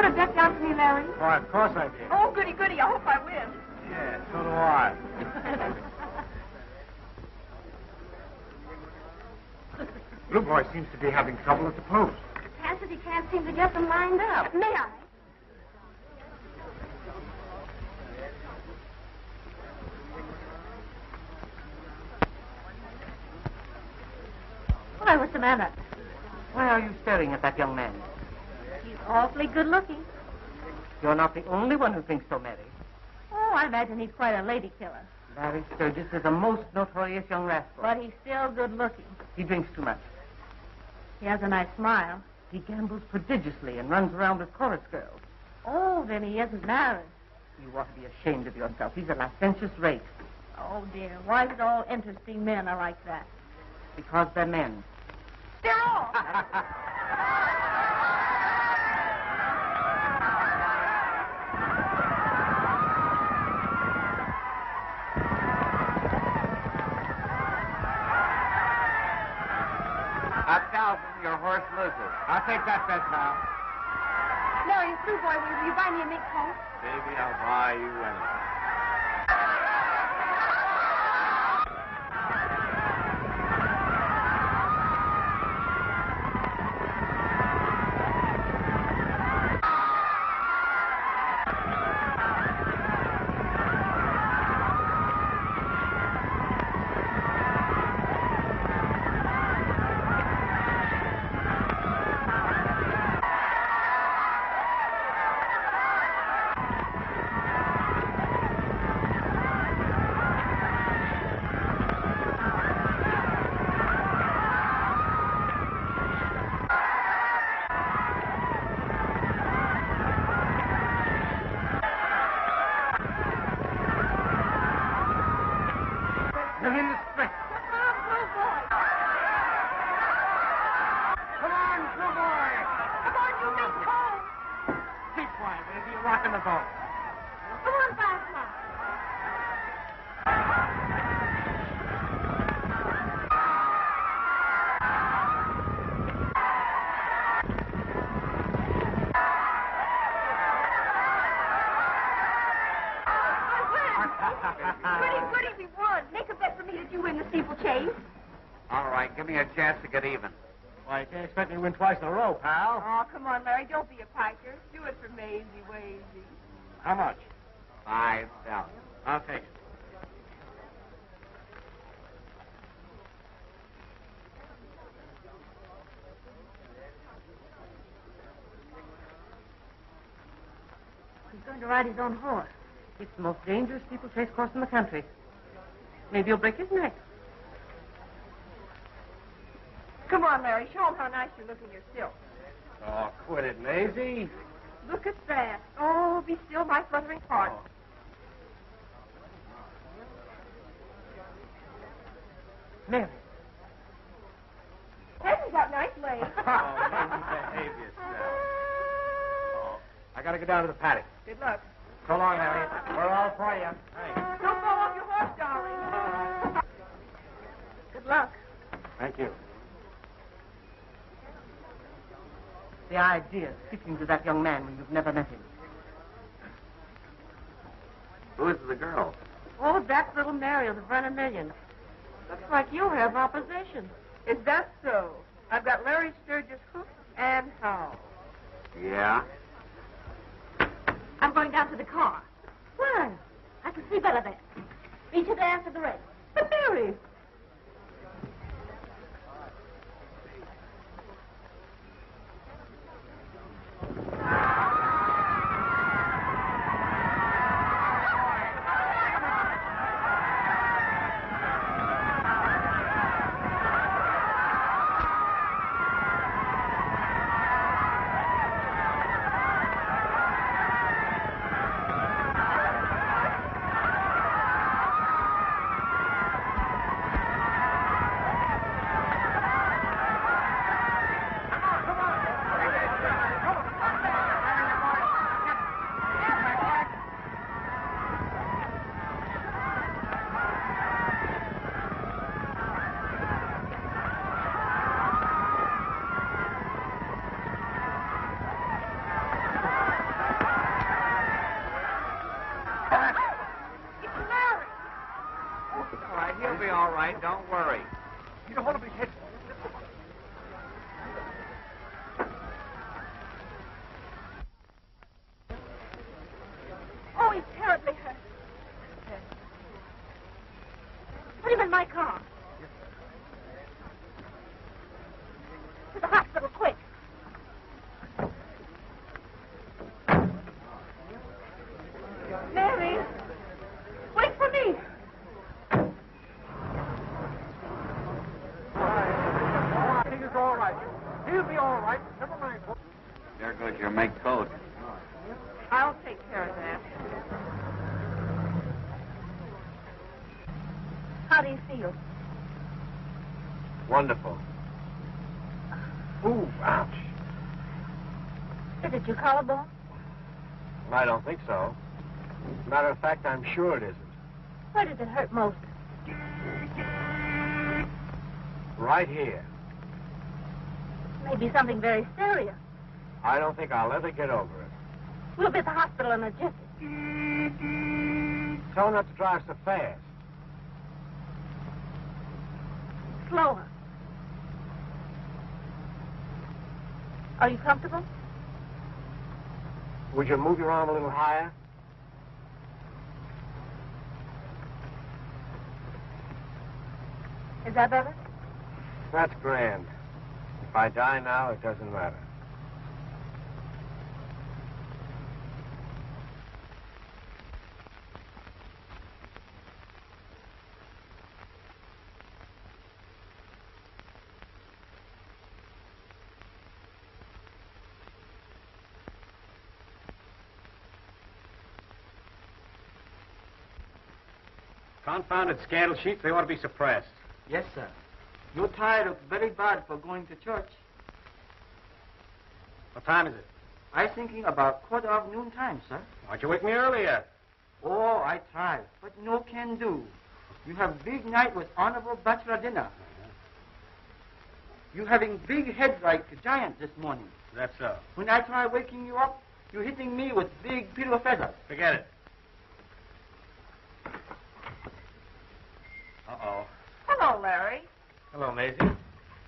want to bet down to me, Larry? Why, of course I did. Oh, goody, goody. I hope I win. Yeah, so do I. Blue Boy seems to be having trouble at the post. Cassidy can't seem to get them lined up. May I? Why, what's the matter? Why are you staring at that young man? He's awfully good looking. You're not the only one who thinks so, Mary. Oh, I imagine he's quite a lady killer. Larry Sturgis is a most notorious young rascal. But he's still good looking. He drinks too much. He has a nice smile. He gambles prodigiously and runs around with chorus girls. Oh, then he isn't married. You ought to be ashamed of yourself. He's a licentious rake. Oh, dear. Why is it all interesting men are like that? Because they're men. They're all. Your horse loses. I'll take that bet, pal. Larry, it's Blue Boy. Will you buy me a mink coat? Baby, I'll buy you anything. Give me a chance to get even. Why, you can't expect me to win twice in a row, pal. Oh, come on, Larry. Don't be a piker. Do it for Maisie Wazy. How much? $5. I'll take it. He's going to ride his own horse. It's the most dangerous steeplechase course in the country. Maybe he'll break his neck. Come on, Larry. Show him how nice you're looking yourself. Oh, quit it, Maisie. Look at that. Oh, be still, my fluttering heart. Oh. Mary. Hasn't he got nice legs? Oh, Maisie, behave yourself. Oh, I gotta go down to the paddock. Good luck. So long, Harry. We're all for you. Thanks. Don't fall off your horse, darling. Good luck. Thank you. The idea of speaking to that young man when you've never met him. Who is the girl? Oh, that's little Mary of the Brenner Million. Looks like you have opposition. Is that so? I've got Larry Sturgis hooked and how? Yeah? I'm going down to the car. Why? I can see better there. Meet you there after the race. But Mary! He'll be all right. Don't worry. You don't hold up his head. Oh, he's terribly hurt. Put him in my car. To the hospital, quick. Mary, wait for me. He's all right. He'll be all right. Never mind. There goes your make coat. I'll take care of that. How do you feel? Wonderful. Ooh, ouch. Is it your collarbone? I don't think so. Matter of fact, I'm sure it isn't. Where does it hurt most? Right here. Maybe something very serious. I don't think I'll ever get over it. We'll be at the hospital in a jiffy. Tell him not to drive so fast. Slower. Are you comfortable? Would you move your arm a little higher? Is that better? That's grand. If I die now, it doesn't matter. Confounded scandal sheets, they ought to be suppressed. Yes, sir. Your tie looks very bad for going to church. What time is it? I thinking about 12:15 time, sir. Why'd you wake me earlier? Oh, I try, but no can do. You have big night with honorable bachelor dinner. You having big head like a giant this morning. That's so. When I try waking you up, you hitting me with big pillow feathers. Forget it. Uh-oh. Hello, Larry. Hello, Maisie.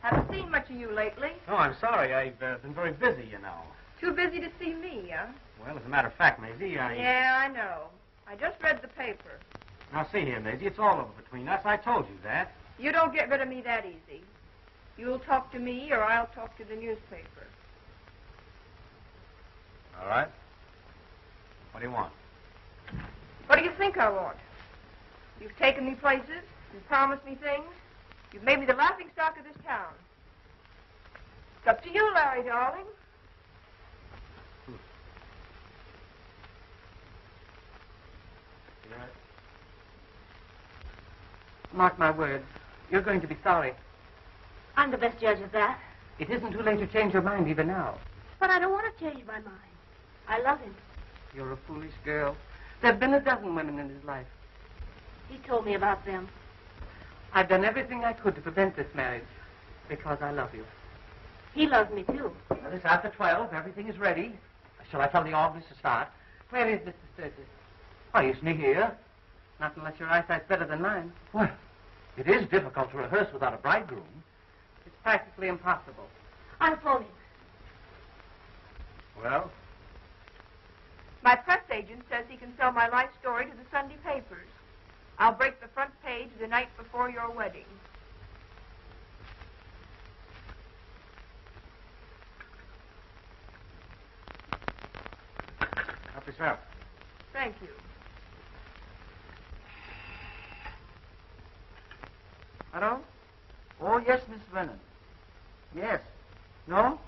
Haven't seen much of you lately. Oh, I'm sorry. I've been very busy, you know. Too busy to see me, huh? Well, as a matter of fact, Maisie, Yeah, I know. I just read the paper. Now, see here, Maisie, it's all over between us. I told you that. You don't get rid of me that easy. You'll talk to me or I'll talk to the newspaper. All right. What do you want? What do you think I want? You've taken me places. You've promised me things. You've made me the laughingstock of this town. It's up to you, Larry, darling. Mark my words, you're going to be sorry. I'm the best judge of that. It isn't too late to change your mind even now. But I don't want to change my mind. I love him. You're a foolish girl. There have been a dozen women in his life. He told me about them. I've done everything I could to prevent this marriage because I love you. He loves me, too. Well, it's after 12. Everything is ready. Shall I tell the orderlies to start? Where is Mr. Sturgis? Why, isn't he here? Not unless your eyesight's better than mine. Well, it is difficult to rehearse without a bridegroom. It's practically impossible. I'll phone him. Well? My press agent says he can sell my life story to the Sunday papers. I'll break the front page the night before your wedding. Help yourself. Thank you. Hello? Oh, yes, Miss Brennan. Yes. No?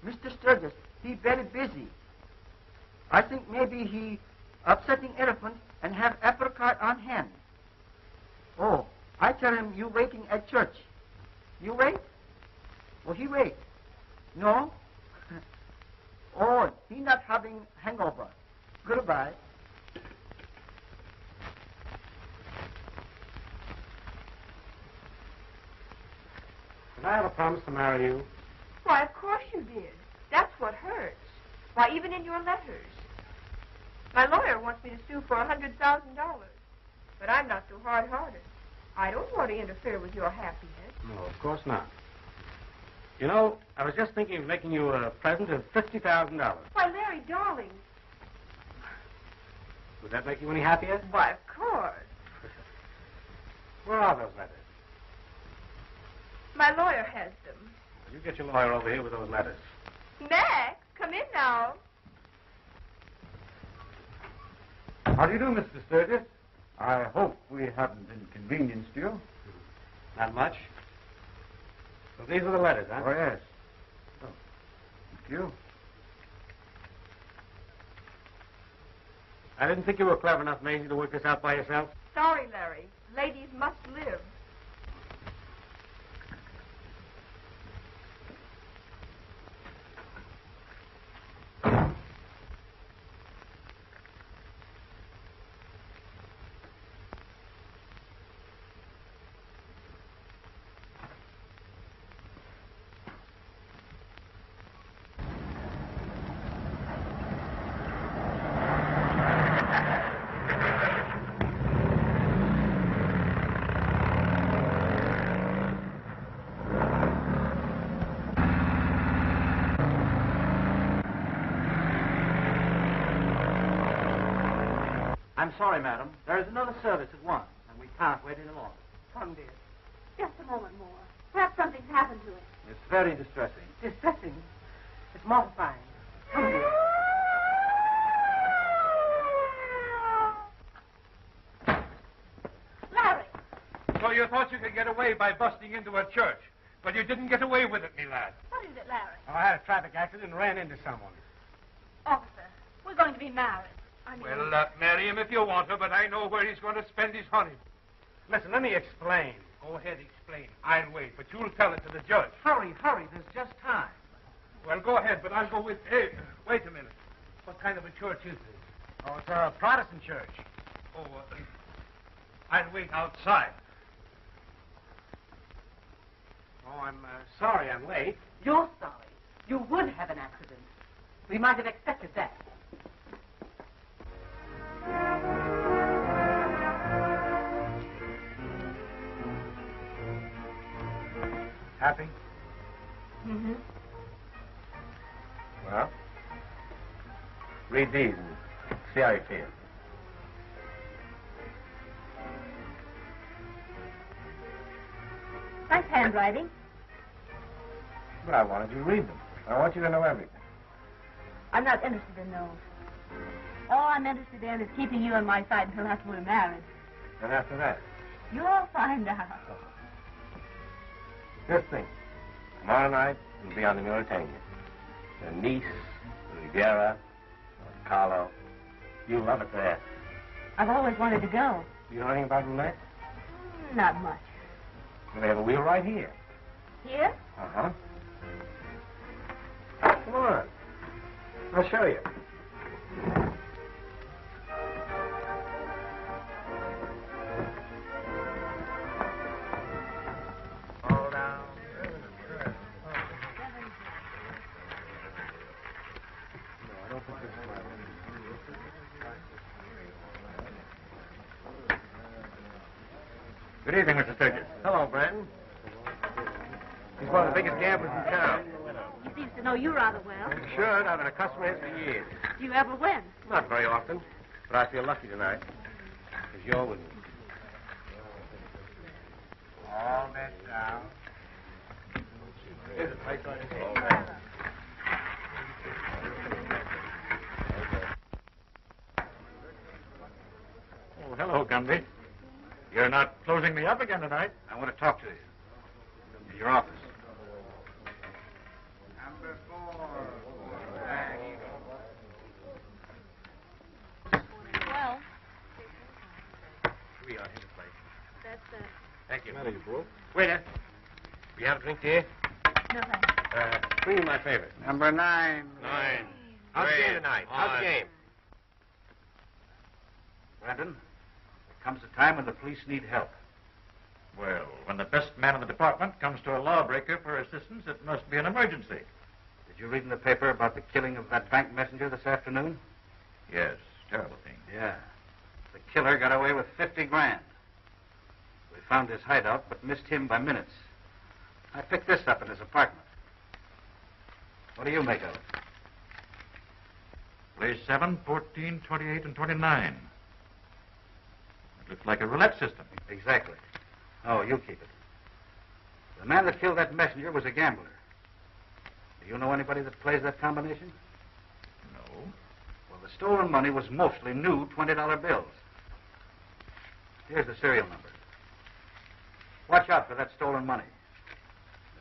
Mr. Sturgis, he very busy. I think maybe he upsetting elephant and have apricot on hand. Oh, I tell him you waiting at church. You wait? Oh, he wait. No? Oh, he not having hangover. Goodbye. Did I have a promise to marry you? Why, of course you did. That's what hurts. Why, even in your letters. My lawyer wants me to sue for $100,000. But I'm not so hard-hearted. I don't want to interfere with your happiness. No, of course not. You know, I was just thinking of making you a present of $50,000. Why, Larry, darling. Would that make you any happier? Why, of course. Where are those letters? My lawyer has them. You get your lawyer over here with those letters. Max, come in now. How do you do, Mr. Sturgis? I hope we haven't inconvenienced you. Not much. So these are the letters, huh? Oh, yes. Oh, thank you. I didn't think you were clever enough, Maisie, to work this out by yourself. Sorry, Larry. Ladies must live. I'm sorry, madam. There is another service at 1, and we can't wait any longer. Come, dear. Just a moment more. Perhaps something's happened to him. It's very distressing. Distressing. It's mortifying. Come, dear. Larry! So you thought you could get away by busting into a church, but you didn't get away with it, me lad. What is it, Larry? Oh, I had a traffic accident and ran into someone. Officer, we're going to be married. Well, marry him if you want to, but I know where he's going to spend his honeymoon. Listen, let me explain. Go ahead, explain. I'll wait, but you'll tell it to the judge. Hurry, hurry. There's just time. Well, go ahead, but I'll go with... Hey, wait a minute. What kind of a church is this? Oh, it's a Protestant church. Oh, I'll wait outside. Oh, I'm sorry I'm late. You're sorry. You would have an accident. We might have expected that. Happy? Mm-hmm. Well, read these and see how you feel. Nice handwriting. But I wanted you to read them. I want you to know everything. I'm not interested in those. All I'm interested in is keeping you on my side until after we're married. And after that? You'll find out. Just think. Tomorrow night, we'll be on the Mauritania. The Nice, Riviera, Monte Carlo. You'll love it there. I've always wanted to go. You know anything about roulette? Not much. Well, they have a wheel right here. Here? Uh-huh. Come on. I'll show you. All down. No, I don't think this is right. Good evening, Mr. Sturgis. Hello, Brandon. He's one of the biggest gamblers in town. He seems to know you rather well. Sure, I've been a customer here for years. Do you ever win? Not very often, but I feel lucky tonight. Because you're with me. All that down. Here's a place on your head. Oh, hello, Gumby. You're not closing me up again tonight. I want to talk to you. In your office. Number 4. Well, We are in the place. that's Thank you. Hello, you fool. Waiter. We have a drink here? no thanks. Bring me my favorite. Number 9. 9. How's the game tonight? How's the game? Brandon, there comes a time when the police need help. Well, when the best man in the department comes to a lawbreaker for assistance, it must be an emergency. Did you read in the paper about the killing of that bank messenger this afternoon? Yes, terrible thing. Yeah. The killer got away with 50 grand. We found his hideout, but missed him by minutes. I picked this up in his apartment. What do you make of it? Place 7, 14, 28, and 29. It looks like a roulette system. Exactly. Oh, you keep it. The man that killed that messenger was a gambler. Do you know anybody that plays that combination? No. Well, the stolen money was mostly new $20 bills. Here's the serial number. Watch out for that stolen money.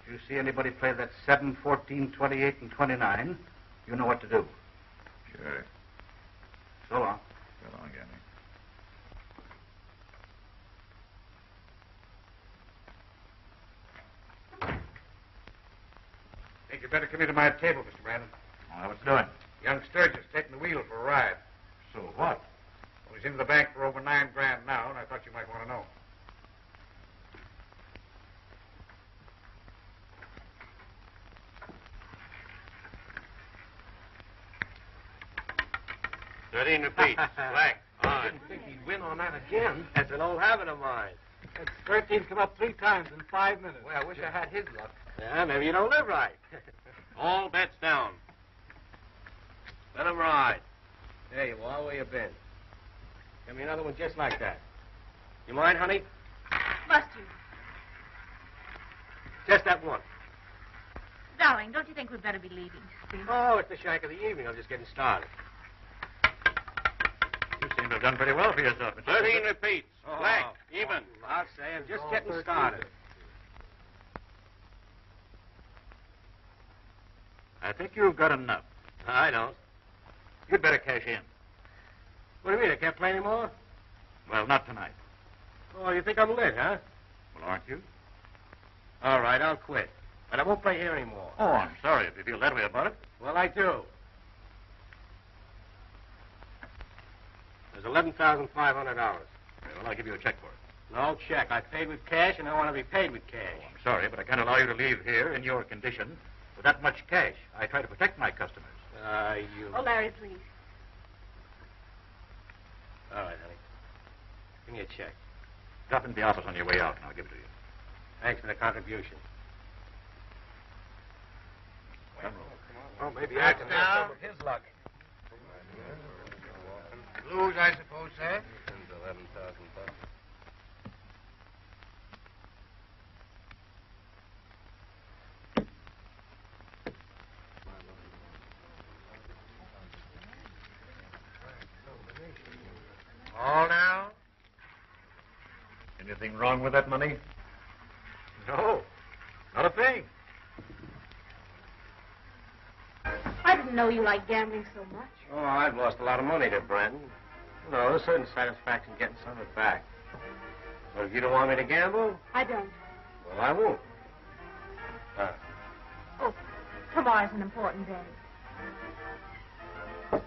If you see anybody play that 7, 14, 28, and 29, you know what to do. Sure. So long. So long, Gammy. Think you better come into my table, Mr. Brandon. Well, what's doing? Young Sturgis taking the wheel for a ride. So what? Well, he's into the bank for over $9 grand now, and I thought you might want to know. $13 repeats. Black. I didn't think he'd win on that again. That's an old habit of mine. That's 13's come up 3 times in 5 minutes. Well, I wish I had his luck. Yeah, maybe you don't live right. All bets down. Let him ride. There you are. Where you been? Give me another one just like that. You mind, honey? Must you? Just that one. Darling, don't you think we'd better be leaving? Oh, it's the shank of the evening. I'm just getting started. You seem to have done pretty well for yourself, Mr. 13 repeats. Black. Even. I'll say I'm just getting started. I think you've got enough. I don't. You'd better cash in. What do you mean? I can't play anymore? Well, not tonight. Oh, you think I'm lit, huh? Well, aren't you? All right, I'll quit. But I won't play here anymore. Oh, I'm sorry if you feel that way about it. Well, I do. There's $11,500. Well, I'll give you a check for it. No check. I paid with cash, and I want to be paid with cash. Oh, I'm sorry, but I can't allow you to leave here in your condition with that much cash. I try to protect my customers. You... Oh, Larry, please. All right, honey. Give me a check. Drop into the office on your way out, and I'll give it to you. Thanks for the contribution. Well, maybe I can have some of his luck. Blues, I suppose, sir? $11,000. All now? Anything wrong with that money? No, not a thing. I didn't know you liked gambling so much. Oh, I've lost a lot of money to Brandon. You know, there's certain satisfaction getting some of it back. But if you don't want me to gamble, I don't. well, I won't. Oh, tomorrow's an important day. The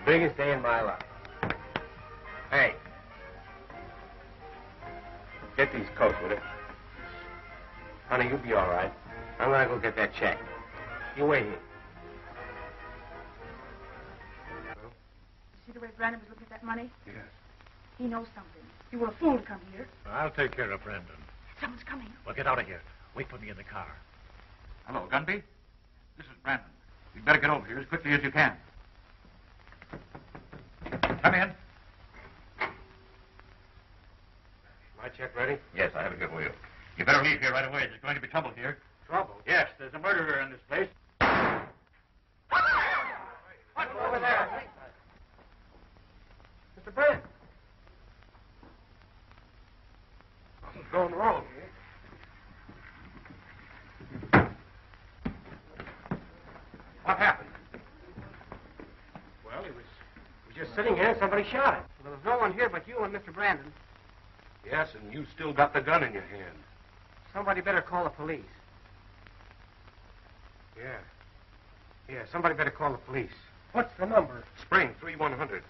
biggest day in my life. Hey. Get these coats with it. Honey, you'll be all right. I'm going to go get that check. You wait here. See the way Brandon was looking at that money? Yes. He knows something. You were a fool to come here. I'll take care of Brandon. Someone's coming. Well, get out of here. Wait for me in the car. Hello, Gunby. This is Brandon. You'd better get over here as quickly as you can. Come in. My check ready? Yes, I have it here for you. You better leave here right away. There's going to be trouble here. Trouble? Yes, there's a murderer in this place. What's over there? Mr. Brandon. Something's going wrong here. What happened? Well, he was just sitting here and somebody shot him. There was no one here but you and Mr. Brandon. Yes, and you still got the gun in your hand. Somebody better call the police. Yeah, somebody better call the police. What's the number? Spring 3100.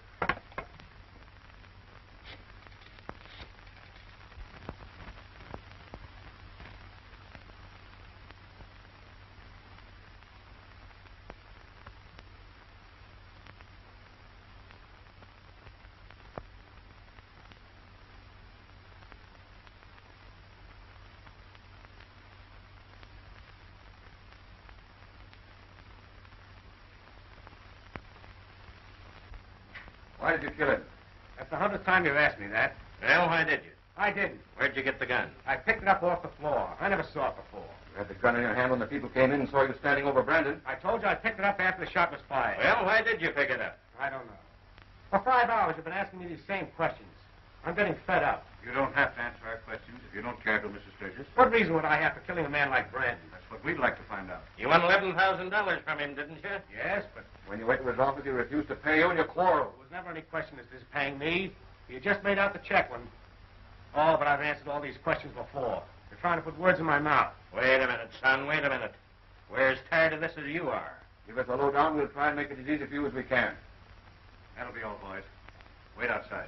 Why did you kill him? That's the 100th time you've asked me that. Well, why did you? I didn't. Where'd you get the gun? I picked it up off the floor. I never saw it before. You had the gun in your hand when the people came in and saw you standing over Brandon. I told you I picked it up after the shot was fired. Well, why did you pick it up? I don't know. For 5 hours, you've been asking me these same questions. I'm getting fed up. You don't have to answer our questions if you don't care to, Mr. Sturgis. What reason would I have for killing a man like Brandon? That's what we'd like to find out. You won $11,000 from him, didn't you? Yes, but When you went to his office, he refused to pay you and you quarreled. there was never any question as to his paying me. You just made out the check when... Oh, but I've answered all these questions before. You're trying to put words in my mouth. Wait a minute, son. Wait a minute. We're as tired of this as you are. Give us a lowdown. We'll try and make it as easy for you as we can. That'll be all, boys. Wait outside.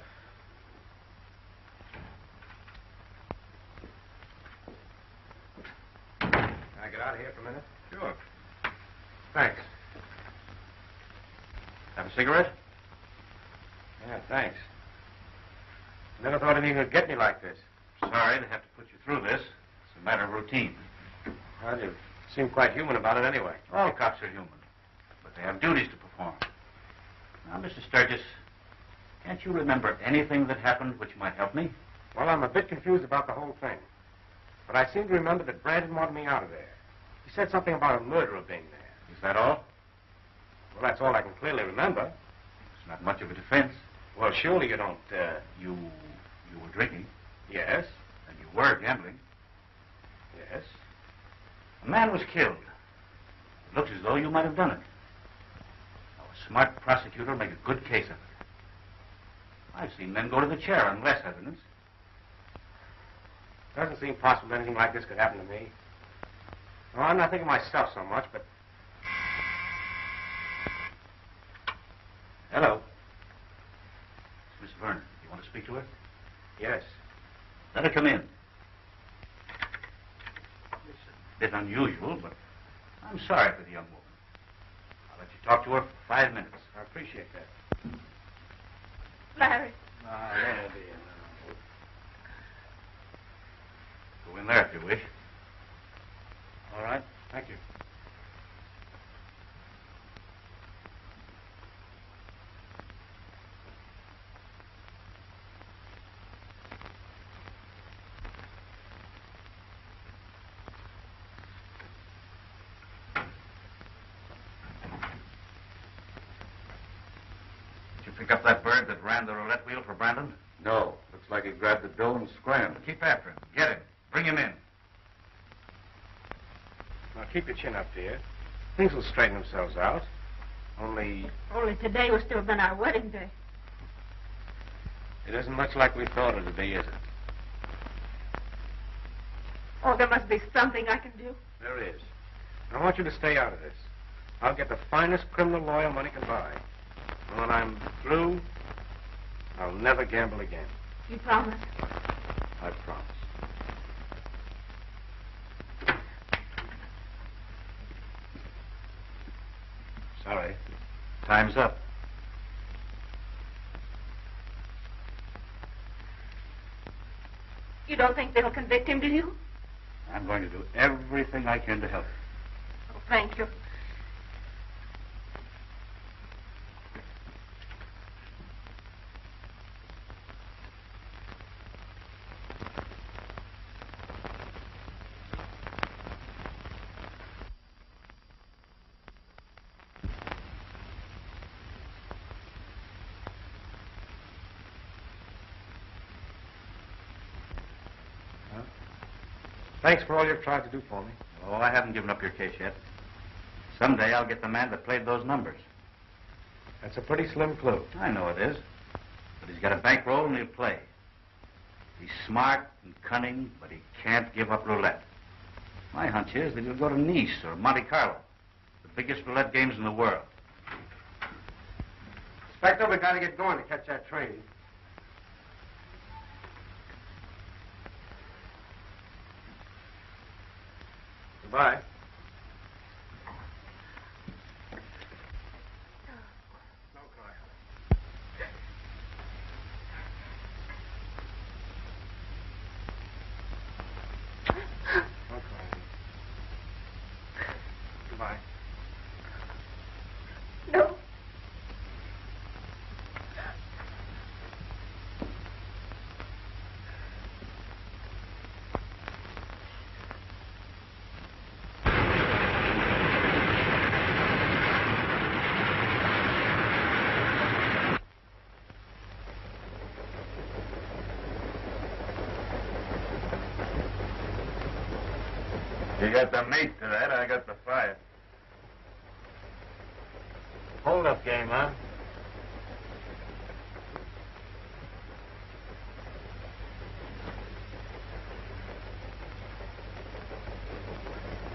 Can I get out of here for a minute? Sure. Thanks. Have a cigarette? Yeah, thanks. Never thought anything would get me like this. Sorry to have to put you through this. It's a matter of routine. Well, you seem quite human about it anyway. All cops are human, but they have duties to perform. Now, Mr. Sturgis, can't you remember anything that happened which might help me? Well, I'm a bit confused about the whole thing. But I seem to remember that Brandon wanted me out of there. He said something about a murderer being there. Is that all? Well, that's all I can clearly remember. It's not much of a defense. Well, surely you don't, You were drinking, Yes. and you were gambling. Yes. A man was killed. It looks as though you might have done it. Now, a smart prosecutor will make a good case of it. I've seen men go to the chair on less evidence. Doesn't seem possible that anything like this could happen to me. Well, I'm not thinking of myself so much, but... Hello. Miss Vernon, you want to speak to her? Yes. Let her come in. It's a bit unusual, but I'm sorry for the young woman. I'll let you talk to her for 5 minutes. I appreciate that. Larry. Ah, there, dear. Go in there if you wish. All right. Thank you. Did you pick up that bird that ran the roulette wheel for Brandon? No. Looks like he grabbed the dough and scrambled. Keep after him. Get him. Bring him in. Now, keep your chin up, dear. Things will straighten themselves out. Only today was still been our wedding day. it isn't much like we thought it would be, is it? Oh, there must be something I can do. There is. I want you to stay out of this. I'll get the finest criminal lawyer money can buy. And when I'm through, I'll never gamble again. You promise? I promise. Sorry. Time's up. You don't think they'll convict him, do you? I'm going to do everything I can to help you. Oh, thank you. Thanks for all you've tried to do for me. Oh, I haven't given up your case yet. Someday I'll get the man that played those numbers. That's a pretty slim clue. I know it is. But he's got a bankroll and he'll play. He's smart and cunning, but he can't give up roulette. My hunch is that he'll go to Nice or Monte Carlo, the biggest roulette games in the world. Inspector, we got to get going to catch that train. Goodbye. Don't cry. Don't cry. Goodbye. No. You got the meat to that, I got the fire. Hold up game, huh?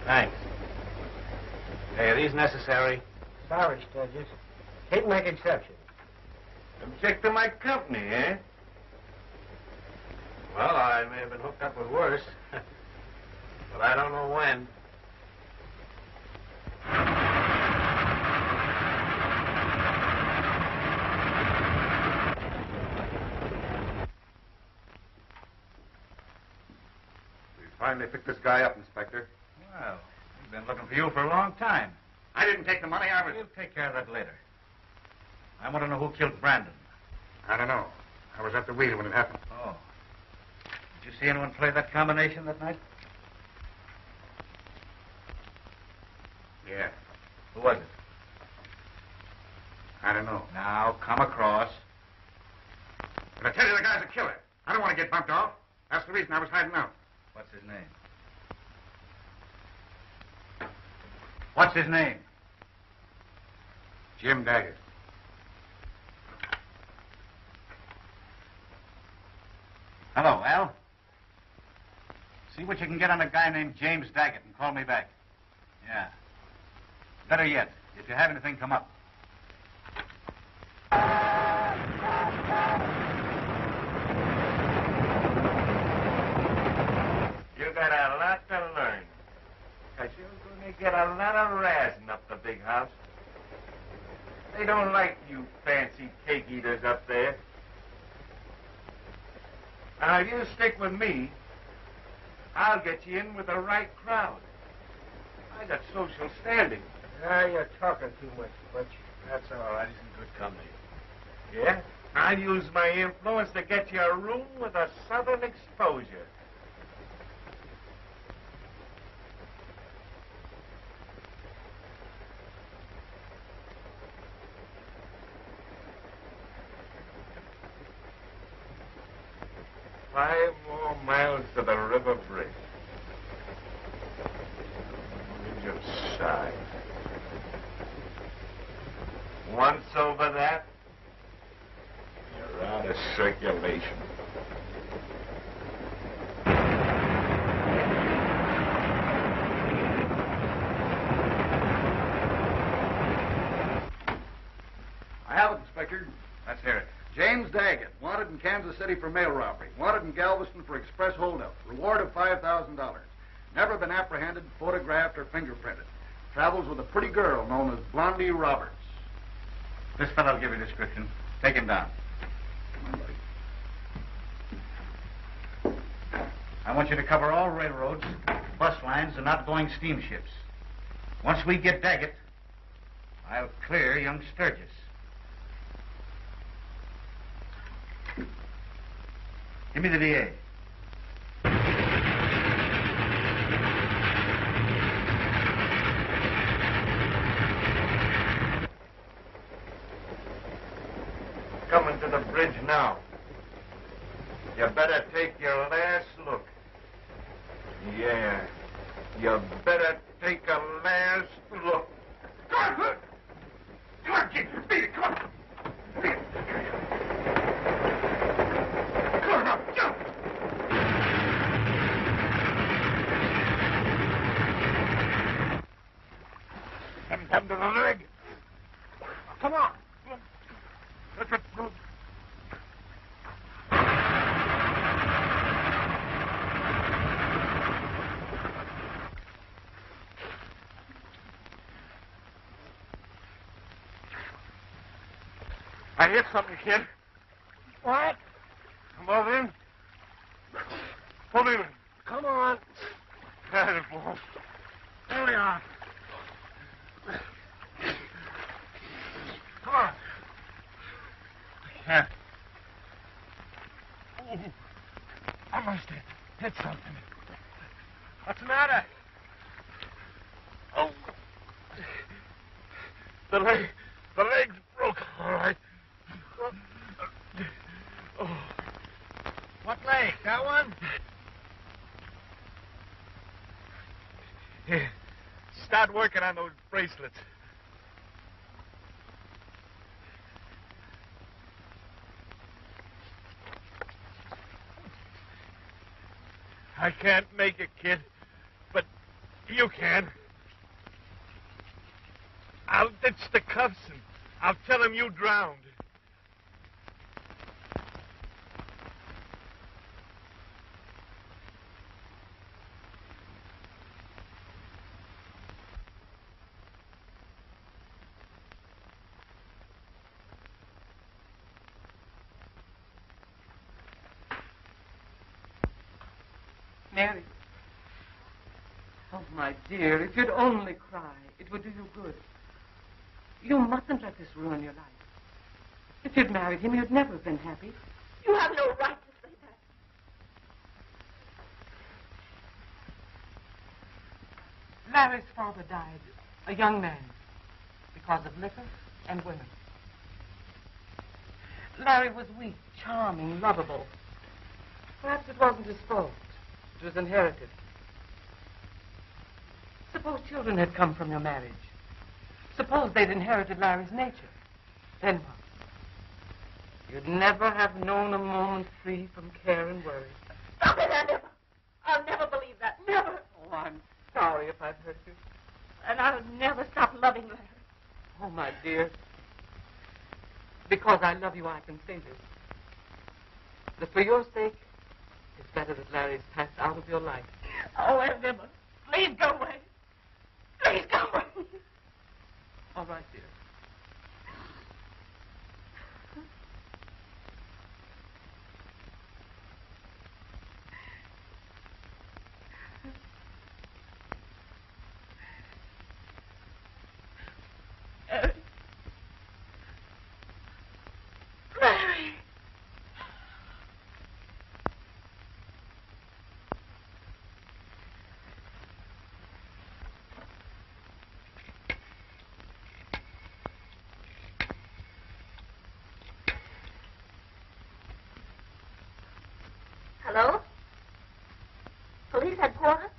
Thanks. Hey, are these necessary? Sorry, Sturgis. Can't make exceptions. Object to my company, eh? Well, I may have been hooked up with worse. But I don't know when. We finally picked this guy up, Inspector. Well, we've been looking for you for a long time. I didn't take the money. We'll take care of that later. I want to know who killed Brandon. I don't know. I was at the wheel when it happened. Oh. Did you see anyone play that combination that night? Yeah. Who was it? I don't know. Now, come across. But I tell you, the guy's a killer. I don't want to get bumped off. That's the reason I was hiding out. What's his name? What's his name? Jim Daggett. Hello, Al. See what you can get on a guy named James Daggett and call me back. Yeah. Better yet, if you have anything come up. You got a lot to learn. Because you're going to get a lot of razzing up the big house. They don't like you fancy cake eaters up there. Now, if you stick with me, I'll get you in with the right crowd. I got social standing. Now you're talking too much, Butch. That's all right. He's in good company. Yeah? I'll use my influence to get you a room with a southern exposure. Five more miles to the river bridge. Bridge of Sighs. Once over that, you're out of circulation. I have it, Inspector. Let's hear it. James Daggett, wanted in Kansas City for mail robbery. Wanted in Galveston for express holdup. Reward of $5,000. Never been apprehended, photographed, or fingerprinted. Travels with a pretty girl known as Blondie Roberts. This fellow will give you a description. Take him down. Come on, buddy. I want you to cover all railroads, bus lines, and outgoing steamships. Once we get Daggett, I'll clear young Sturgis. Give me the DA. Coming to the bridge now. You better take your last look. Yeah. You better take a last look. Come on, come on, kid. Beat it, come on. Beat it. Come on, now, jump. Come to the leg. Come on. Let's go. I hit something, kid. What? Come on in. Hold in. Come on. That is boy. There we are. Come on. I can't. Ooh, I must have hit something. What's the matter? Oh. The leg's broke, all right. Oh. What leg? That one? Here, start working on those bracelets. I can't make it, kid, but you can. I'll ditch the cuffs and I'll tell him you drowned. Mary. Oh, my dear, if you'd only cry, it would do you good. You mustn't let this ruin your life. If you'd married him, you'd never have been happy. You have no right to say that. Larry's father died, a young man, because of liquor and women. Larry was weak, charming, lovable. Perhaps it wasn't his fault. It was inherited. Suppose children had come from your marriage. Suppose they'd inherited Larry's nature. Then what? You'd never have known a moment free from care and worry. Stop it, I'll never believe that. Never. Oh, I'm sorry if I've hurt you. And I'll never stop loving Larry. Oh, my dear. Because I love you, I can say this. That for your sake, it's better that Larry's passed out of your life. Oh, Emma, please go away. Please go away. All right, dear. Larry. Hello? Police headquarters?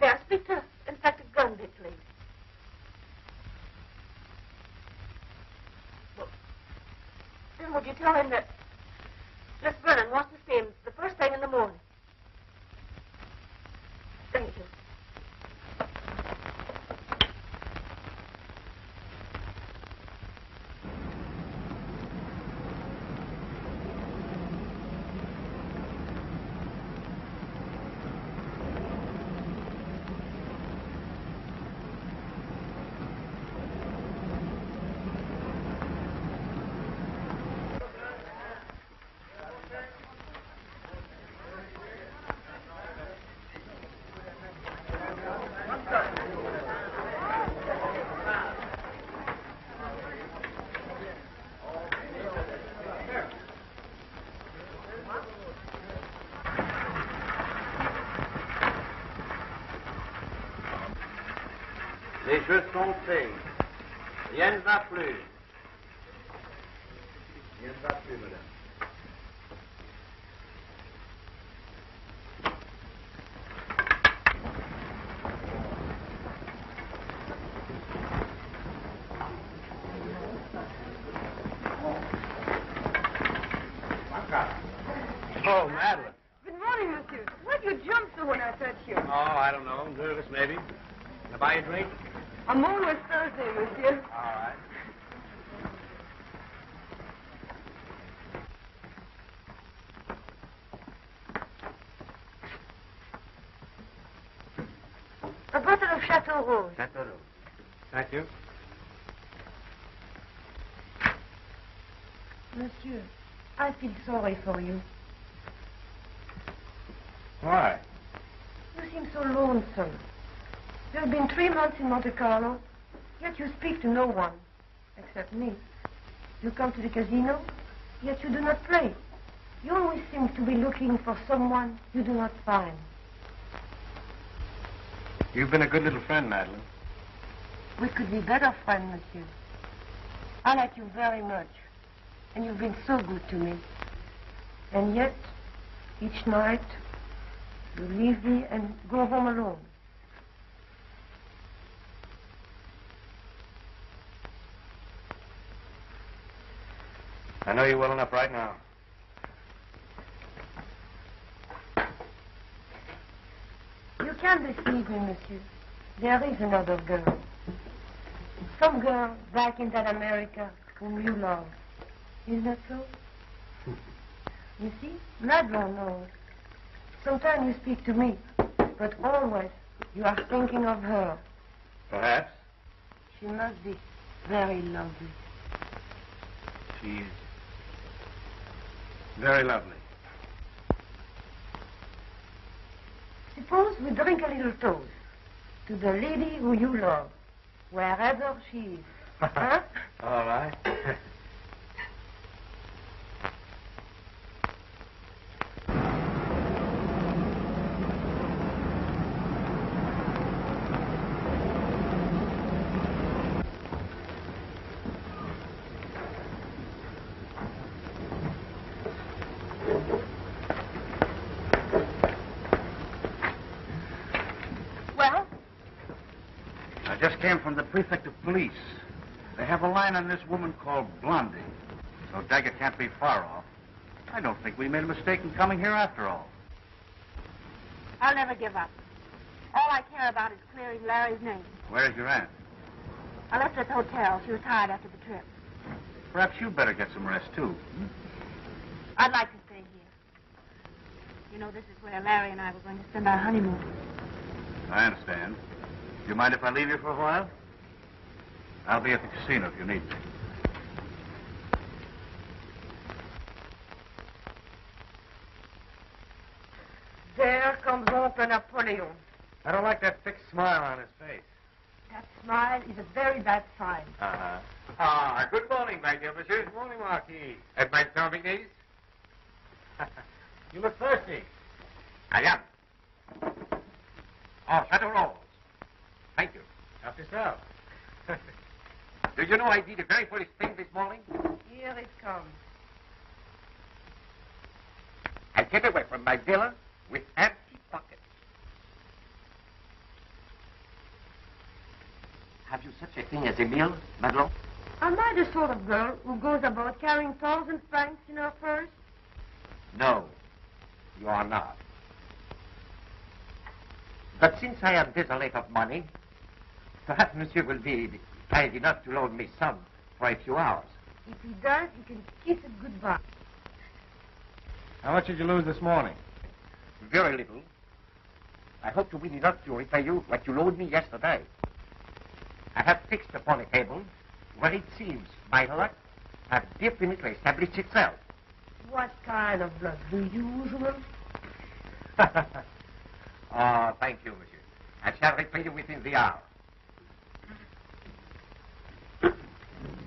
May I speak to Inspector Grundy, please? Well, then would you tell him that Miss Brennan wants to see him the first thing in the morning? Thank you. Les jeux sont faits. Rien ne va plus. Rien ne va plus, madame. Oh, Madeline. Good morning, monsieur. Why'd you jump so when I touched you? Oh, I don't know. Nervous, maybe. Can I buy you a drink? I'm always Thursday, monsieur. All right. A bottle of Chateau Rose. Chateau Rose. Thank you. Monsieur, I feel sorry for you. Why? You seem so lonesome. You have been 3 months in Monte Carlo, yet you speak to no one, except me. You come to the casino, yet you do not play. You always seem to be looking for someone you do not find. You've been a good little friend, Madeline. We could be better friends, monsieur. I like you very much, and you've been so good to me. And yet, each night, You leave me and go home alone. I know you well enough right now. You can't deceive me, monsieur. There is another girl. Some girl back in that America whom you love. Is that so? You see, Madelon knows. Sometimes you speak to me, but always you are thinking of her. Perhaps. She must be very lovely. She's very lovely. Suppose we drink a little toast to the lady who you love, wherever she is. Huh? All right. Came from the prefect of police. They have a line on this woman called Blondie. So Daggett can't be far off. I don't think we made a mistake in coming here after all. I'll never give up. All I care about is clearing Larry's name. Where's your aunt? I left her at the hotel. She was tired after the trip. Perhaps you better get some rest, too. I'd like to stay here. You know, this is where Larry and I were going to spend our honeymoon. I understand. Do you mind if I leave you for a while? I'll be at the casino if you need me. There comes Uncle Napoleon. I don't like that fixed smile on his face. That smile is a very bad sign. Uh-huh. Ah, good morning, my dear monsieur. Good morning, Marquis. At my serving days? You look thirsty. I am. Oh, Shadow Rolls. Thank you. Help yourself. Do you know I did a very foolish thing this morning? Here it comes. I get away from my villa with empty pockets. Have you such a thing as a meal, Madelon? Am I the sort of girl who goes about carrying 1,000 francs in her purse? No, you are not. But since I am desolate of money, perhaps monsieur will be kind enough to loan me some for a few hours. If he does, you can kiss it goodbye. How much did you lose this morning? Very little. I hope to win enough to repay you what you loaned me yesterday. I have fixed upon a table where it seems my luck has definitely established itself. What kind of blood? The usual? Oh, thank you, monsieur. I shall repay you within the hour.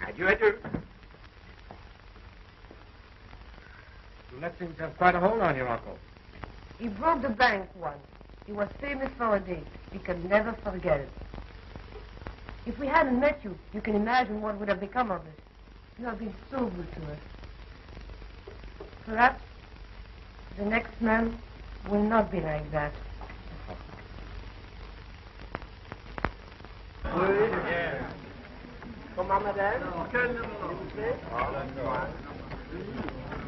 Adieu, adieu. Roulette seems to have quite a hold on your uncle. He broke the bank once. He was famous for a day. He could never forget it. If we hadn't met you, you can imagine what would have become of us. You have been so good to us. Perhaps the next man will not be like that. Comment, madame?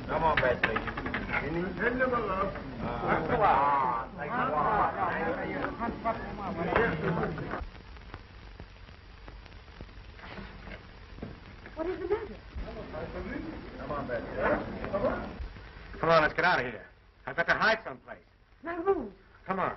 Come on, Betsy. What is the matter? Come on, let's get out of here. I've got to hide someplace. My room. Come on.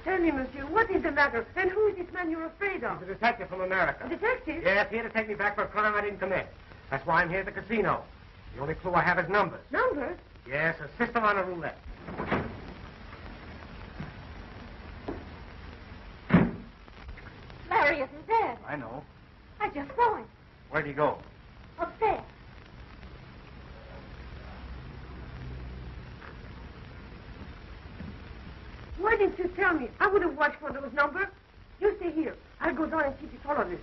Tell me, monsieur, what is the matter? And who is this this man you're afraid of? He's a detective from America. A detective? Yes, here to take me back for a crime I didn't commit. That's why I'm here at the casino. The only clue I have is numbers. Numbers? Yes, a system on a roulette. Larry isn't dead. I know. I just saw him. Where'd he go? Upstairs. Why didn't you tell me? I would have watched for those numbers. You stay here. I'll go down and see if you follow this.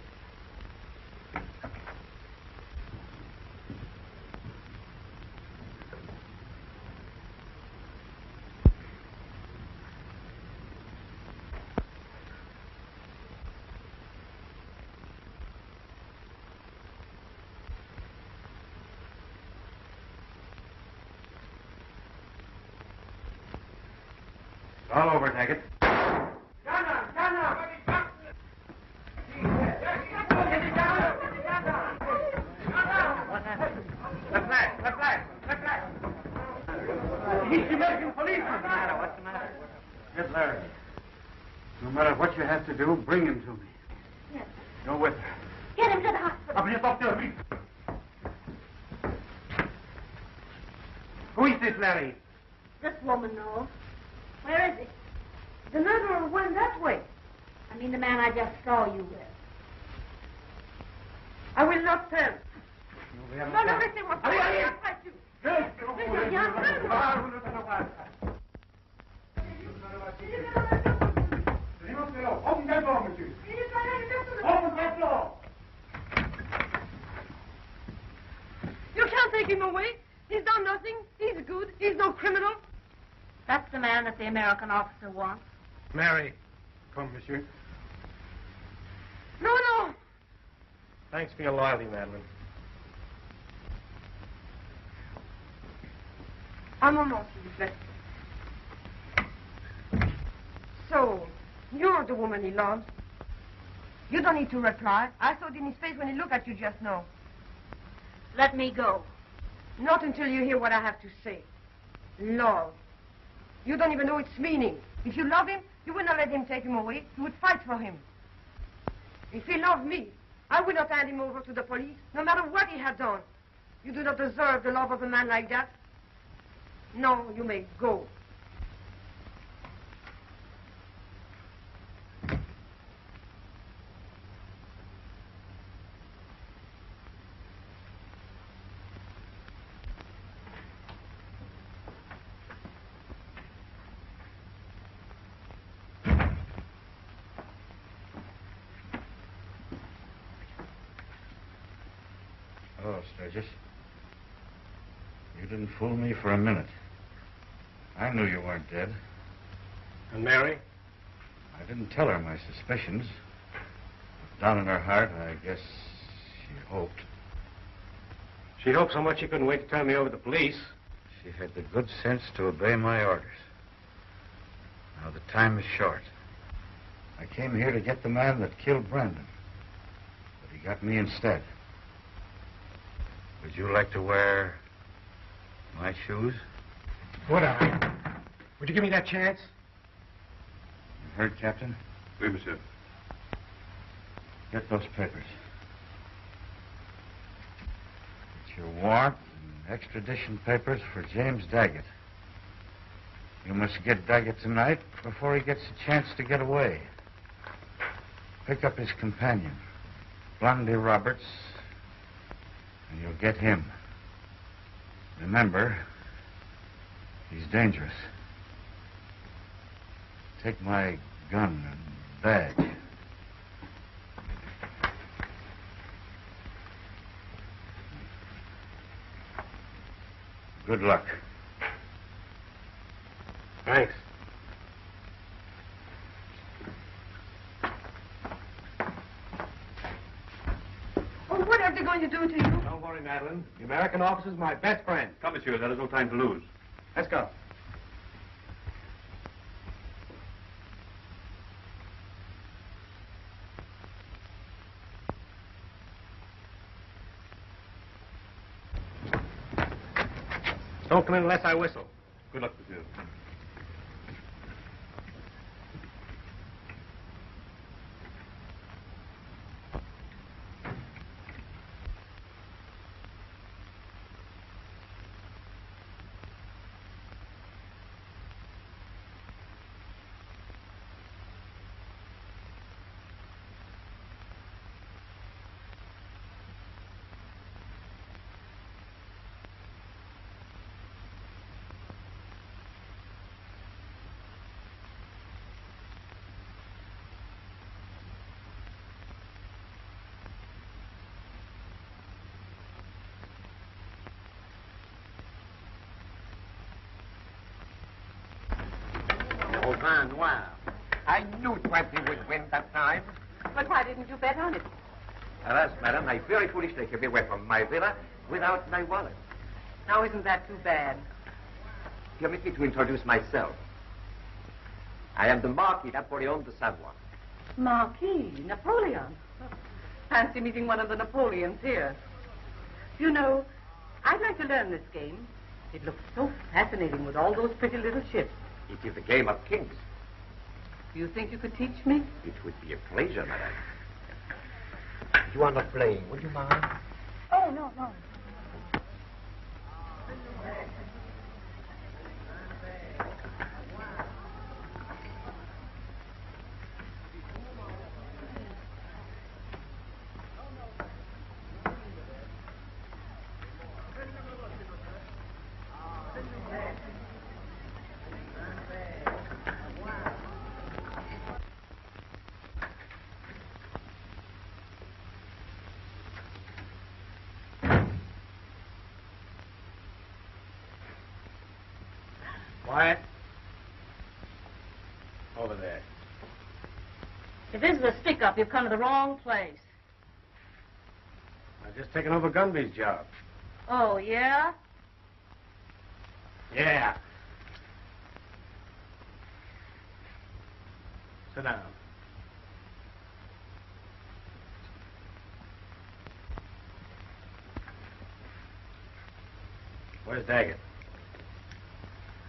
All over, Daggett. He's the American police. What's the matter? What's the matter? Get Larry. No matter what you have to do, bring him to me. Yes. Go with her. Get him to the hospital. Up here, doctor. Who is this, Larry? This woman knows. Where is he? The murderer went that way. I mean the man I just saw you with. I will not tell. We haven't No, got- listen, what's Allez, going allez. on? Fight you. Good. Listen, young man. You can't take him away. He's done nothing. He's good. He's no criminal. That's the man that the American officer wants. Mary. Come, monsieur. No, no. Thanks for your loyalty, Madeline. Un moment, s'il vous plaît. So, you're the woman he loves. You don't need to reply. I saw it in his face when he looked at you just now. Let me go. Not until you hear what I have to say. Love. You don't even know its meaning. If you love him, you would not let him take him away. You would fight for him. If he loved me, I would not hand him over to the police, no matter what he had done. You do not deserve the love of a man like that. No, you may go. Oh, Sturgis. You didn't fool me for a minute. I knew you weren't dead. And Mary? I didn't tell her my suspicions. Down in her heart, I guess she hoped. She hoped so much she couldn't wait to turn me over to the police. She had the good sense to obey my orders. Now the time is short. I came here to get the man that killed Brandon. But he got me instead. Would you like to wear my shoes? Would I? Would you give me that chance? You heard, Captain? Oui, monsieur. Get those papers. It's your warrant and extradition papers for James Daggett. You must get Daggett tonight before he gets a chance to get away. Pick up his companion, Blondie Roberts, and you'll get him. Remember, he's dangerous. Take my gun and badge. Good luck. Thanks. Oh, what are they going to do to you? Don't worry, Madeline. The American officer's my best friend. Come, monsieur. There is no time to lose. Let's go. Don't come in unless I whistle. Good luck, monsieur. Grand Noir. I knew 20 would win that time. But why didn't you bet on it? Alas, madam, I very foolishly came away from my villa without my wallet. Now, isn't that too bad? Permit me to introduce myself. I am the Marquis Napoleon de Savoie. Marquis Napoleon. Fancy meeting one of the Napoleons here. You know, I'd like to learn this game. It looks so fascinating with all those pretty little ships. It is a game of kings. Do you think you could teach me? It would be a pleasure, madam. You are not playing, would you mind? Oh, no, no. Quiet. Over there. If this is a stick-up, you've come to the wrong place. I've just taken over Gunby's job. Oh, yeah? Yeah. Sit down. Where's Daggett?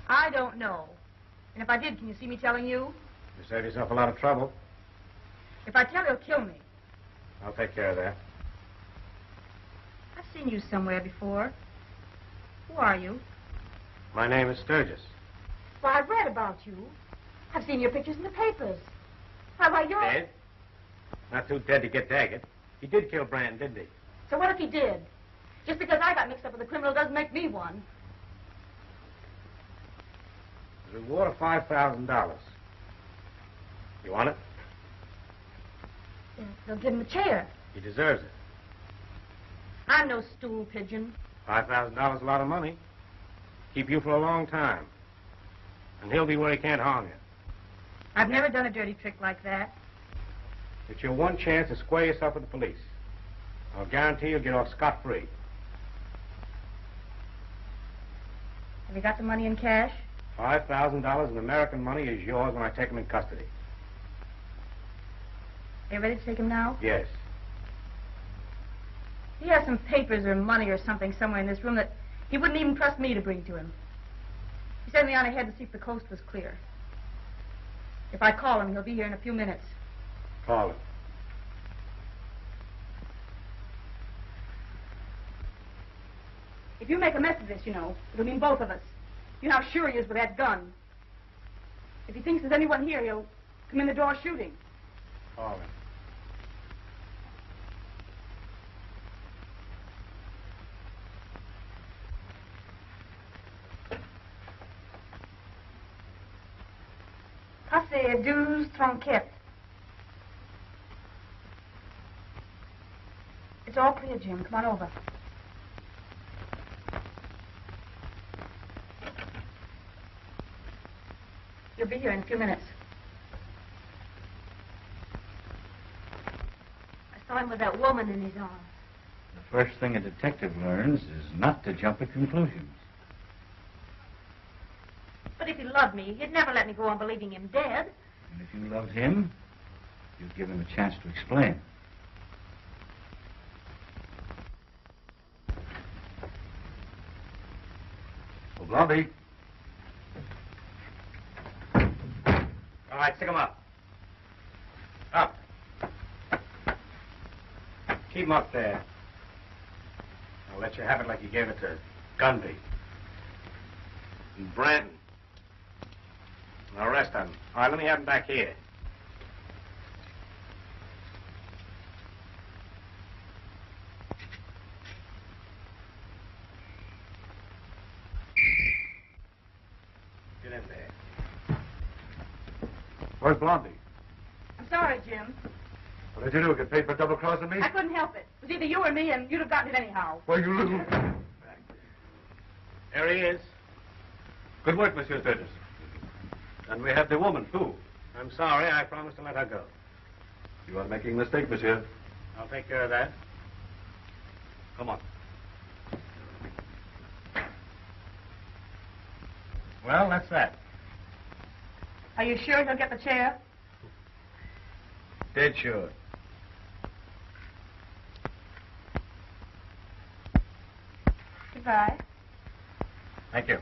I don't know. And if I did, can you see me telling you? You saved yourself a lot of trouble. If I tell, he'll kill me. I'll take care of that. I've seen you somewhere before. Who are you? My name is Sturgis. Well, I've read about you. I've seen your pictures in the papers. Why, you're... Dead? Not too dead to get Daggett. He did kill Brand, didn't he? So what if he did? Just because I got mixed up with a criminal doesn't make me one. The reward of $5,000. You want it? Yeah, they'll give him a chair. He deserves it. I'm no stool pigeon. $5,000 is a lot of money. Keep you for a long time. And he'll be where he can't harm you. I've never done a dirty trick like that. It's your one chance to square yourself with the police. I'll guarantee you'll get off scot-free. Have you got the money in cash? $5,000 in American money is yours when I take him in custody. Are you ready to take him now? Yes. He has some papers or money or something somewhere in this room that he wouldn't even trust me to bring to him. He sent me on ahead to see if the coast was clear. If I call him, he'll be here in a few minutes. Call him. If you make a mess of this, you know, it'll mean both of us. You know how sure he is with that gun. If he thinks there's anyone here, he'll come in the door shooting. Call him. Passez 12 tronquettes. It's all clear, Jim. Come on over. He'll be here in a few minutes. I saw him with that woman in his arms. The first thing a detective learns is not to jump at conclusions. But if he loved me, he'd never let me go on believing him dead. And if you loved him, you'd give him a chance to explain. Oh, Blondie. All right, stick him up. Up. Keep him up there. I'll let you have it like you gave it to Gunby. And Branton. Now rest on him. All right, let me have him back here. Get in there. Where's Blondie? I'm sorry, Jim. What did you do? Get paid for double-crossing me? I couldn't help it. It was either you or me, and you'd have gotten it anyhow. Well, you little... There he is. Good work, Monsieur Sturgis. And we have the woman, too. I'm sorry. I promised to let her go. You are making a mistake, monsieur. I'll take care of that. Come on. Well, that's that. Are you sure he'll get the chair? Dead sure. Goodbye. Thank you.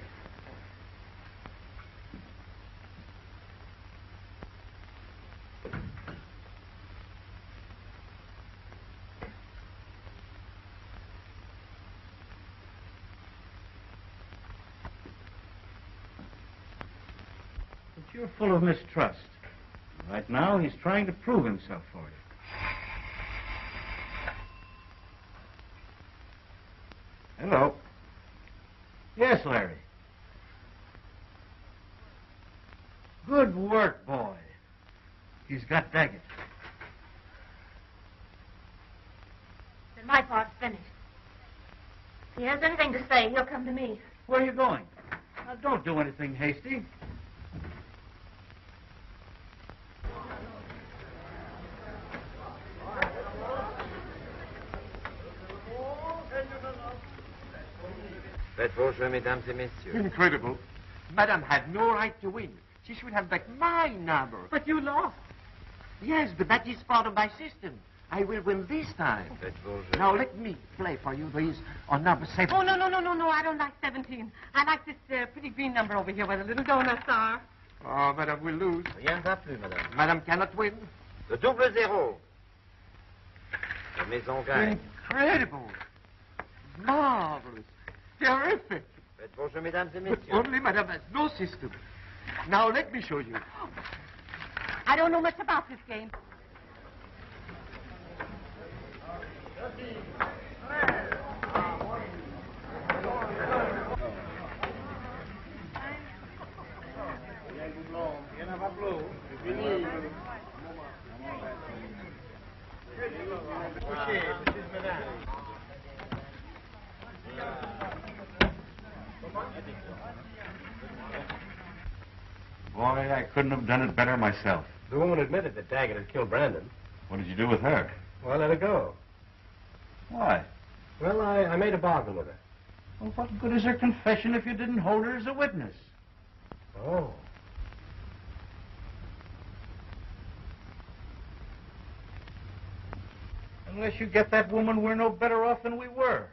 But you're full of mistrust. Right now, he's trying to prove himself for you. Hello. Yes, Larry. Good work, boy. He's got Daggett. Then my part's finished. If he has anything to say, he'll come to me. Where are you going? Now, don't do anything hasty. Faites vos jeux, mesdames et messieurs. Incredible. Madame had no right to win. She should have back my number. But you lost. Yes, but that is part of my system. I will win this time. Faites vos jeux. Now let me play for you these on number 7. Oh, no. I don't like 17. I like this pretty green number over here where the little donuts are. Oh, Madame will lose. Rien va plus, madame. Madame cannot win. Le double zéro. La maison gagne. Incredible. Marvelous. Terrific. Faites vos jeux, mesdames et But messieurs. only Madame has no system. Now let me show you. I don't know much about this game. Boy, I couldn't have done it better myself. The woman admitted that Daggett had killed Brandon. What did you do with her? Well, I let her go. Why? Well, I made a bargain with her. Well, what good is her confession if you didn't hold her as a witness? Oh. Unless you get that woman, we're no better off than we were.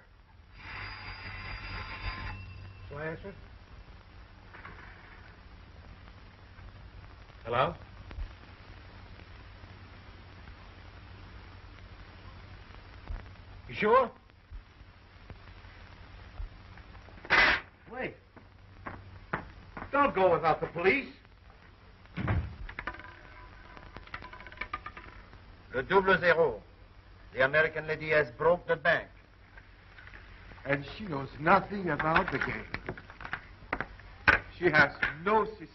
Shall I answer it? Hello? You sure? Wait. Don't go without the police. Le double zéro. The American lady has broke the bank. And she knows nothing about the game. She has no system.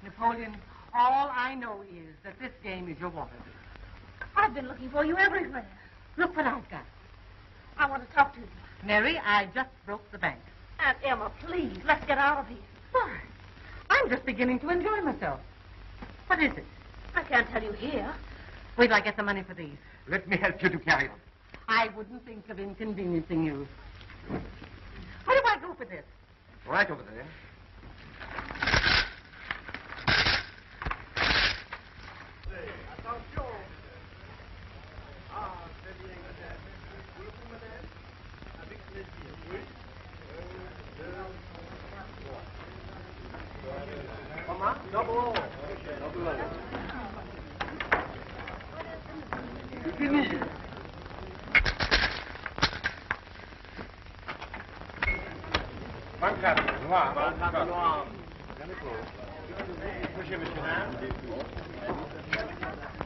Napoleon, all I know is that this game is your water. I've been looking for you everywhere. Look what I've got. I want to talk to you. Mary, I just broke the bank. Aunt Emma, please, let's get out of here. Why? I'm just beginning to enjoy myself. What is it? I can't tell you here. Wait till I get the money for these. Let me help you to carry on. I wouldn't think of inconveniencing you. Where do I go for this? Right over there.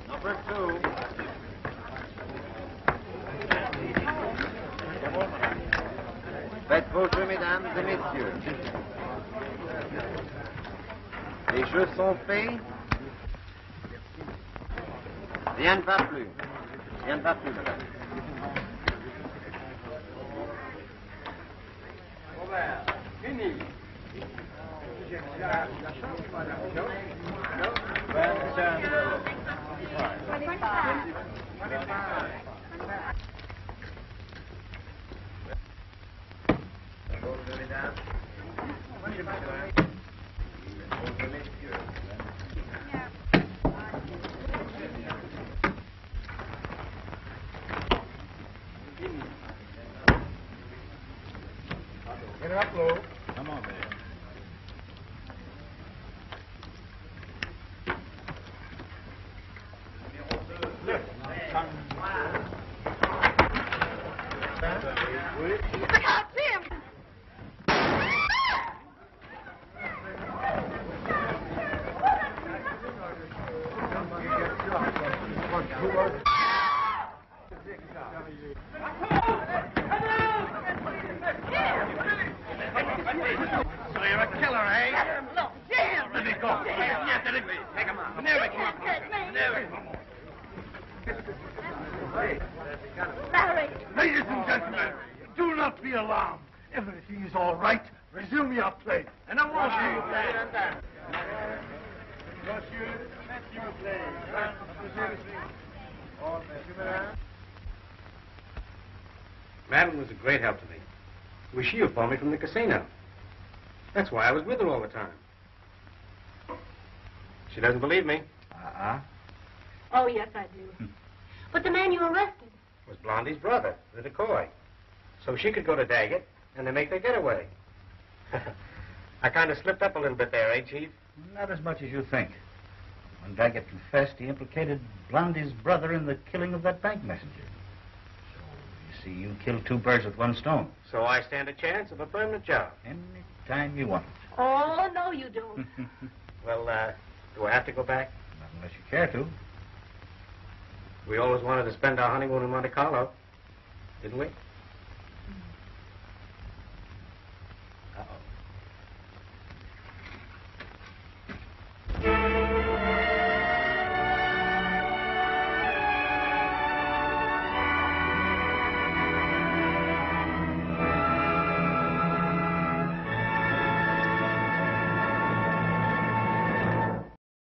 Number 2. Faites vos jeux, mesdames et messieurs. Les jeux sont faits. Rien ne va plus. Rien ne va plus, madame. Get her up low. Come on, there. Look out, Tim! So you're a killer, eh? Look, Jim! Let me go. Take him out. Never come up. Never. Larry! Ladies and gentlemen, do not be alarmed. Everything is all right. Resume your play. And I won't see you play. Madam was a great help to me. It was she who phoned me from the casino. That's why I was with her all the time. She doesn't believe me. Oh, yes, I do. But the man you arrested. Was Blondie's brother, the decoy. So she could go to Daggett, and they make their getaway. I kind of slipped up a little bit there, eh, Chief? Not as much as you think. When Daggett confessed, he implicated Blondie's brother in the killing of that bank messenger. So, you see, you killed two birds with one stone. So I stand a chance of a permanent job. Any time you want. Oh, no, you don't. Well, do I have to go back? Not unless you care to. We always wanted to spend our honeymoon in Monte Carlo, didn't we?